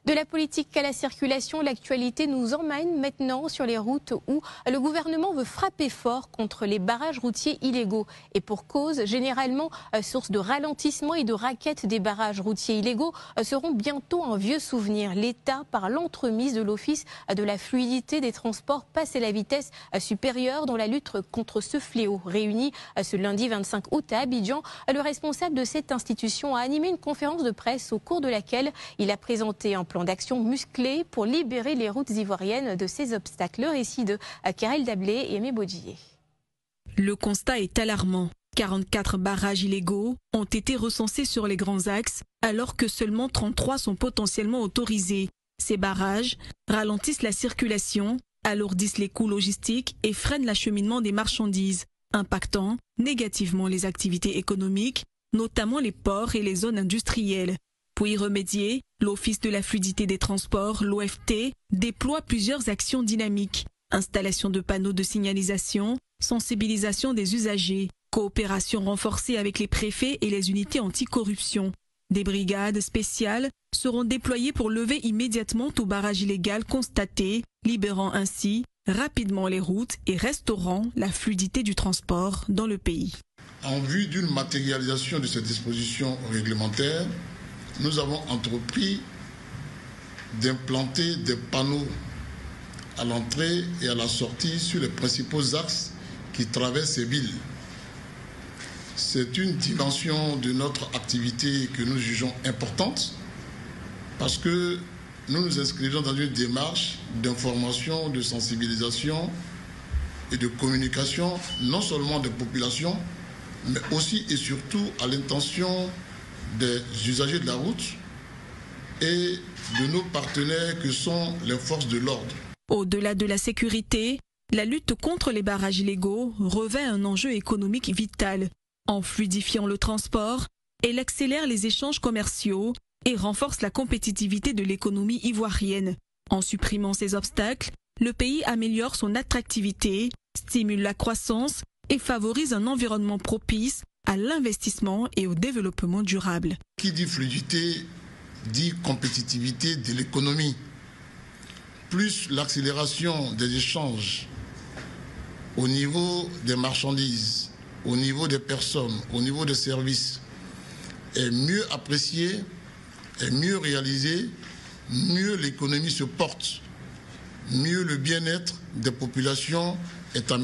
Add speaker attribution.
Speaker 1: De la politique à la circulation, l'actualité nous emmène maintenant sur les routes où le gouvernement veut frapper fort contre les barrages routiers illégaux. Et pour cause, généralement, source de ralentissement et de raquettes des barrages routiers illégaux seront bientôt un vieux souvenir. L'État, par l'entremise de l'Office de la fluidité des transports, passe à la vitesse supérieure dans la lutte contre ce fléau. Réuni ce lundi 25 août à Abidjan, le responsable de cette institution a animé une conférence de presse au cours de laquelle il a présenté un plan d'action musclé pour libérer les routes ivoiriennes de ces obstacles. Le récit de Karel Dablé et Aimé Baudier.
Speaker 2: Le constat est alarmant. 44 barrages illégaux ont été recensés sur les grands axes, alors que seulement 33 sont potentiellement autorisés. Ces barrages ralentissent la circulation, alourdissent les coûts logistiques et freinent l'acheminement des marchandises, impactant négativement les activités économiques, notamment les ports et les zones industrielles. Pour y remédier, l'Office de la fluidité des transports, l'OFT, déploie plusieurs actions dynamiques. Installation de panneaux de signalisation, sensibilisation des usagers, coopération renforcée avec les préfets et les unités anticorruption. Des brigades spéciales seront déployées pour lever immédiatement tout barrage illégal constaté, libérant ainsi rapidement les routes et restaurant la fluidité du transport dans le pays.
Speaker 3: En vue d'une matérialisation de ces dispositions réglementaires, nous avons entrepris d'implanter des panneaux à l'entrée et à la sortie sur les principaux axes qui traversent ces villes. C'est une dimension de notre activité que nous jugeons importante parce que nous nous inscrivons dans une démarche d'information, de sensibilisation et de communication, non seulement des populations, mais aussi et surtout à l'intention des usagers de la route et de nos partenaires que sont les forces de l'ordre.
Speaker 2: Au-delà de la sécurité, la lutte contre les barrages illégaux revêt un enjeu économique vital. En fluidifiant le transport, elle accélère les échanges commerciaux et renforce la compétitivité de l'économie ivoirienne. En supprimant ces obstacles, le pays améliore son attractivité, stimule la croissance et favorise un environnement propice à l'investissement et au développement durable.
Speaker 3: Qui dit fluidité dit compétitivité de l'économie. Plus l'accélération des échanges au niveau des marchandises, au niveau des personnes, au niveau des services, est mieux appréciée, est mieux réalisée, mieux l'économie se porte, mieux le bien-être des populations est amélioré.